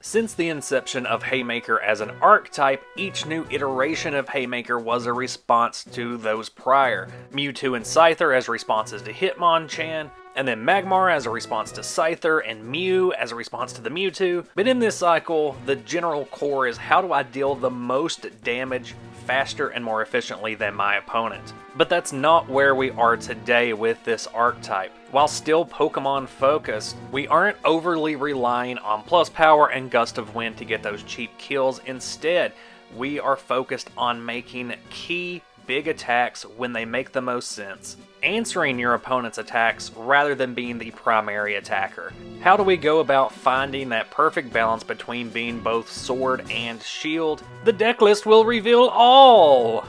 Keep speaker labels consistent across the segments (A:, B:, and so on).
A: Since the inception of Haymaker as an archetype, each new iteration of Haymaker was a response to those prior. Mewtwo and Scyther as responses to Hitmonchan, and then Magmar as a response to Scyther, and Mew as a response to the Mewtwo. But in this cycle, the general core is how do I deal the most damage faster and more efficiently than my opponent. But that's not where we are today with this archetype. While still Pokemon focused, we aren't overly relying on plus power and gust of wind to get those cheap kills. Instead, we are focused on making key big attacks when they make the most sense, answering your opponent's attacks rather than being the primary attacker. How do we go about finding that perfect balance between being both sword and shield? The deck list will reveal all!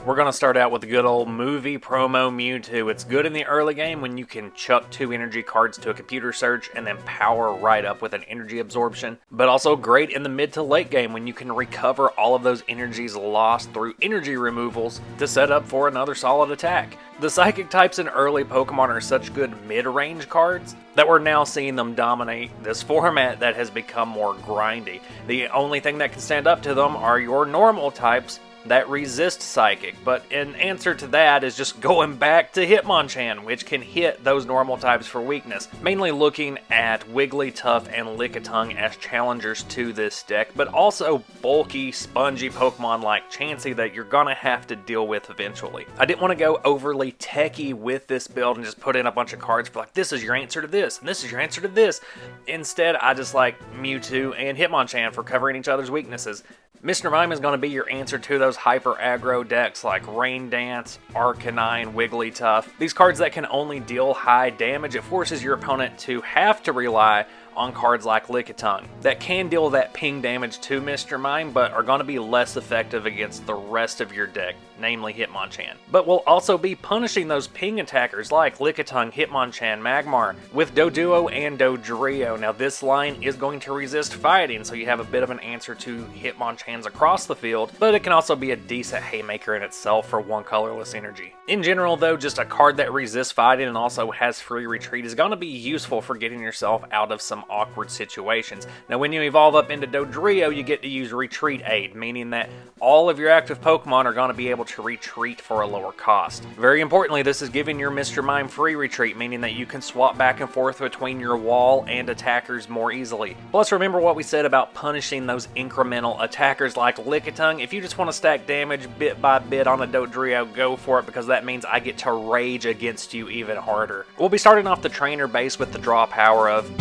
A: We're going to start out with the good old movie promo Mewtwo. It's good in the early game when you can chuck 2 energy cards to a computer search and then power right up with an energy absorption, but also great in the mid to late game when you can recover all of those energies lost through energy removals to set up for another solid attack. The psychic types in early Pokemon are such good mid-range cards that we're now seeing them dominate this format that has become more grindy. The only thing that can stand up to them are your normal types that resist Psychic, but in answer to that is just going back to Hitmonchan, which can hit those normal types for weakness. Mainly looking at Wigglytuff and Lickitung as challengers to this deck, but also bulky, spongy Pokemon like Chansey that you're gonna have to deal with eventually. I didn't want to go overly techy with this build and just put in a bunch of cards for like, this is your answer to this, and this is your answer to this. Instead, I just like Mewtwo and Hitmonchan for covering each other's weaknesses. Mr. Mime is going to be your answer to those hyper aggro decks like Rain Dance, Arcanine, Wigglytuff. These cards that can only deal high damage, it forces your opponent to have to rely on cards like Lickitung that can deal that ping damage to Mr. Mime, but are going to be less effective against the rest of your deck, namely Hitmonchan. But will also be punishing those ping attackers like Lickitung, Hitmonchan, Magmar with Doduo and Dodrio. Now this line is going to resist fighting, so you have a bit of an answer to Hitmonchans across the field, but it can also be a decent Haymaker in itself for one colorless energy. In general though, just a card that resists fighting and also has free retreat is going to be useful for getting yourself out of some awkward situations. Now when you evolve up into Dodrio, you get to use Retreat Aid, meaning that all of your active Pokemon are going to be able to retreat for a lower cost. Very importantly, this is giving your Mr. Mime free retreat, meaning that you can swap back and forth between your wall and attackers more easily. Plus remember what we said about punishing those incremental attackers like Lickitung. If you just want to stack damage bit by bit on a Dodrio, go for it, because that means I get to rage against you even harder. We'll be starting off the trainer base with the draw power of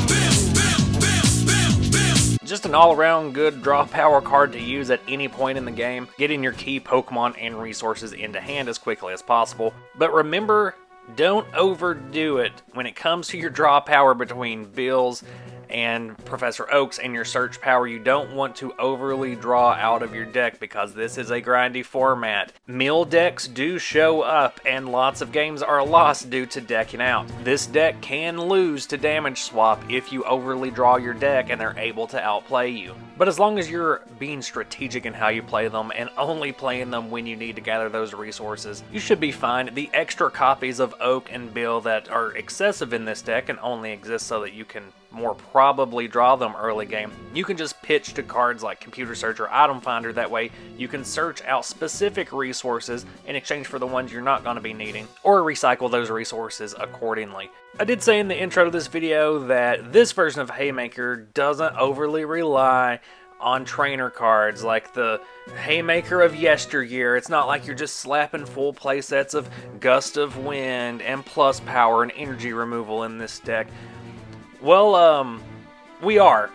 A: just an all-around good draw power card to use at any point in the game, getting your key Pokemon and resources into hand as quickly as possible. But remember, don't overdo it when it comes to your draw power between Bills and Professor Oaks and your search power. You don't want to overly draw out of your deck because this is a grindy format. Mill decks do show up and lots of games are lost due to decking out. This deck can lose to damage swap if you overly draw your deck and they're able to outplay you. But as long as you're being strategic in how you play them and only playing them when you need to gather those resources, you should be fine. The extra copies of Oak and Bill that are excessive in this deck and only exist so that you can more probably draw them early game, you can just pitch to cards like Computer Search or Item Finder. That way you can search out specific resources in exchange for the ones you're not going to be needing, or recycle those resources accordingly. I did say in the intro to this video that this version of Haymaker doesn't overly rely on trainer cards like the Haymaker of yesteryear. It's not like you're just slapping full play sets of Gust of Wind and plus power and energy removal in this deck. Well, we are.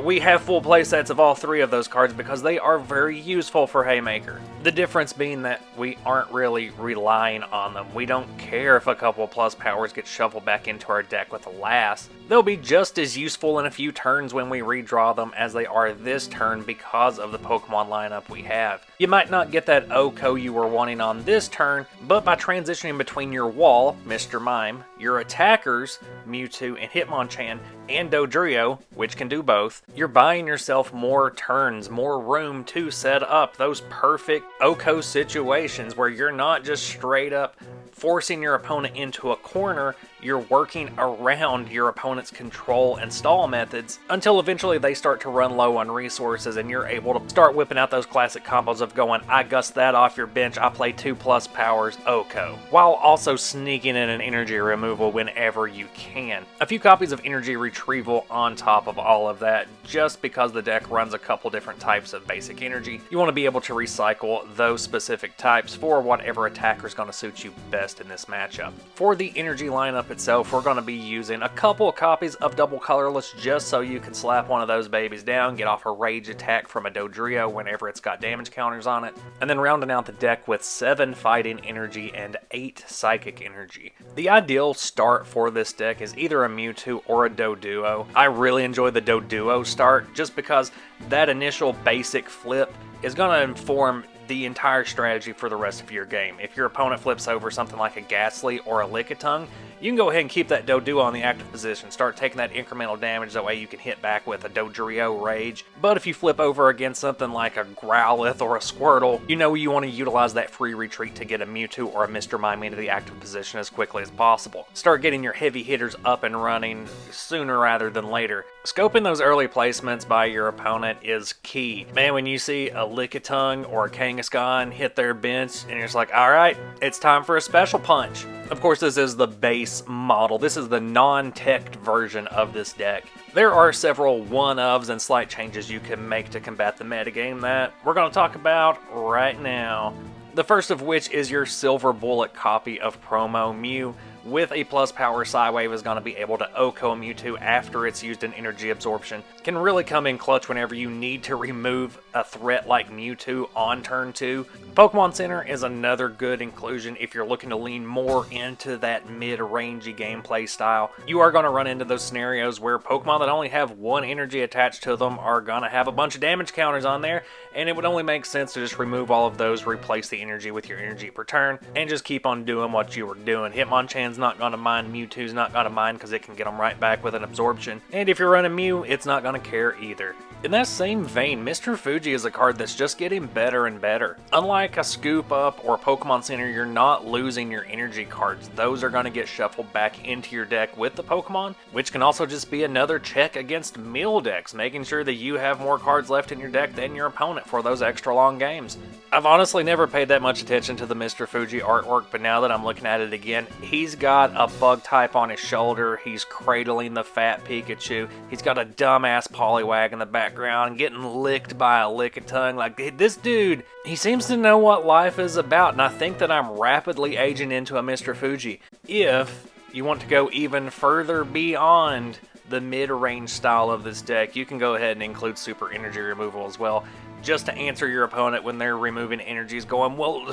A: We have full playsets of all 3 of those cards because they are very useful for Haymaker. The difference being that we aren't really relying on them. We don't care if a couple of plus powers get shuffled back into our deck with a last. They'll be just as useful in a few turns when we redraw them as they are this turn because of the Pokemon lineup we have. You might not get that Oko you were wanting on this turn, but by transitioning between your wall, Mr. Mime, your attackers, Mewtwo and Hitmonchan, and Dodrio, which can do both, you're buying yourself more turns, more room to set up those perfect Oko situations where you're not just straight up forcing your opponent into a corner, you're working around your opponent's control and stall methods until eventually they start to run low on resources and you're able to start whipping out those classic combos of going, I gust that off your bench, I play 2+ powers, Oko, while also sneaking in an energy removal whenever you can. A few copies of energy retrieval on top of all of that, just because the deck runs a couple different types of basic energy. You want to be able to recycle those specific types for whatever attacker is going to suit you best in this matchup. For the energy lineup itself, we're going to be using a couple of copies of double colorless just so you can slap one of those babies down, get off a rage attack from a Dodrio whenever it's got damage counters on it, and then rounding out the deck with 7 fighting energy and 8 psychic energy. The ideal start for this deck is either a Mewtwo or a Doduo. I really enjoy the Doduo start just because that initial basic flip is going to inform the entire strategy for the rest of your game. If your opponent flips over something like a Ghastly or a Lickitung, you can go ahead and keep that Doduo on the active position. Start taking that incremental damage, that way you can hit back with a Dodrio Rage. But if you flip over against something like a Growlithe or a Squirtle, you know you want to utilize that free retreat to get a Mewtwo or a Mr. Mime into the active position as quickly as possible. Start getting your heavy hitters up and running sooner rather than later. Scoping those early placements by your opponent is key. Man, when you see a Lickitung or a Kangaskhan hit their bench and you're just like, alright, it's time for a special punch. Of course, this is the base model. This is the non-teched version of this deck. There are several one-ofs and slight changes you can make to combat the metagame that we're going to talk about right now. The first of which is your Silver Bullet copy of Promo Mew. With a plus power, Psywave is going to be able to Oko Mewtwo after it's used in energy absorption. Can really come in clutch whenever you need to remove a threat like Mewtwo on turn 2. Pokemon Center is another good inclusion if you're looking to lean more into that mid-rangey gameplay style. You are going to run into those scenarios where Pokemon that only have one energy attached to them are going to have a bunch of damage counters on there, and it would only make sense to just remove all of those, replace the energy with your energy per turn, and just keep on doing what you were doing. Hitmonchan's not going to mind, Mewtwo's not going to mind because it can get them right back with an absorption, and if you're running Mew, it's not going to care either. In that same vein, Mr. Fuji is a card that's just getting better and better. Unlike a Scoop Up or Pokemon Center, you're not losing your energy cards. Those are going to get shuffled back into your deck with the Pokemon, which can also just be another check against mill decks, making sure that you have more cards left in your deck than your opponent for those extra long games. I've honestly never paid that much attention to the Mr. Fuji artwork, but now that I'm looking at it again, he's got a bug type on his shoulder, he's cradling the fat Pikachu, he's got a dumbass Poliwag in the background, getting licked by a Lickitung. Like, this dude, he seems to know what life is about, and I think that I'm rapidly aging into a Mr. Fuji. If you want to go even further beyond the mid-range style of this deck, you can go ahead and include super energy removal as well, just to answer your opponent when they're removing energies, going, well,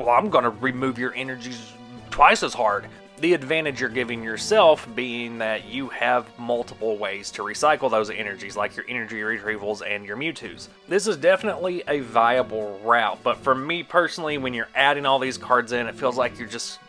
A: I'm going to remove your energies twice as hard. The advantage you're giving yourself being that you have multiple ways to recycle those energies, like your energy retrievals and your Mewtwo's. This is definitely a viable route, but for me personally, when you're adding all these cards in, it feels like you're just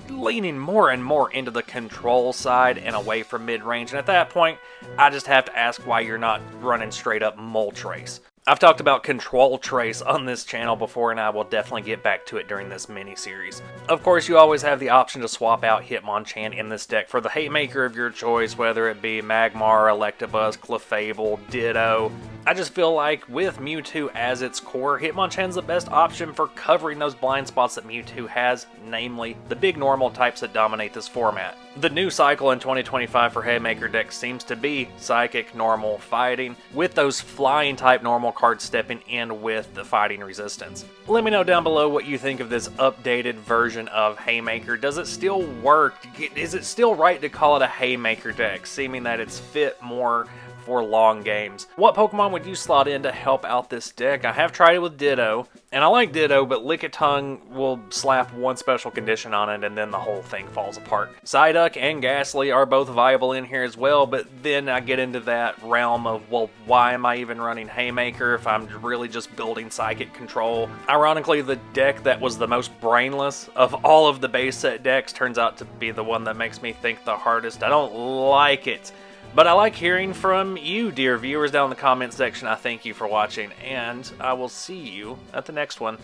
A: leaning more and more into the control side and away from mid-range, and at that point, I just have to ask why you're not running straight up Moltres. I've talked about Control Trace on this channel before, and I will definitely get back to it during this mini-series. Of course, you always have the option to swap out Hitmonchan in this deck for the Haymaker of your choice, whether it be Magmar, Electabuzz, Clefable, Ditto. I just feel like with Mewtwo as its core, Hitmonchan's the best option for covering those blind spots that Mewtwo has, namely the big normal types that dominate this format. The new cycle in 2025 for Haymaker decks seems to be Psychic, Normal, Fighting, with those flying type normal cards stepping in with the fighting resistance. Let me know down below what you think of this updated version of Haymaker. Does it still work? Is it still right to call it a Haymaker deck, seeming that it's fit more for long games? What Pokemon would you slot in to help out this deck? I have tried it with Ditto, and I like Ditto, but Lickitung will slap one special condition on it and then the whole thing falls apart. Psyduck and Ghastly are both viable in here as well, but then I get into that realm of, well, why am I even running Haymaker if I'm really just building Psychic control? Ironically, the deck that was the most brainless of all of the base set decks turns out to be the one that makes me think the hardest. I don't like it. But I like hearing from you, dear viewers, down in the comment section. I thank you for watching, and I will see you at the next one.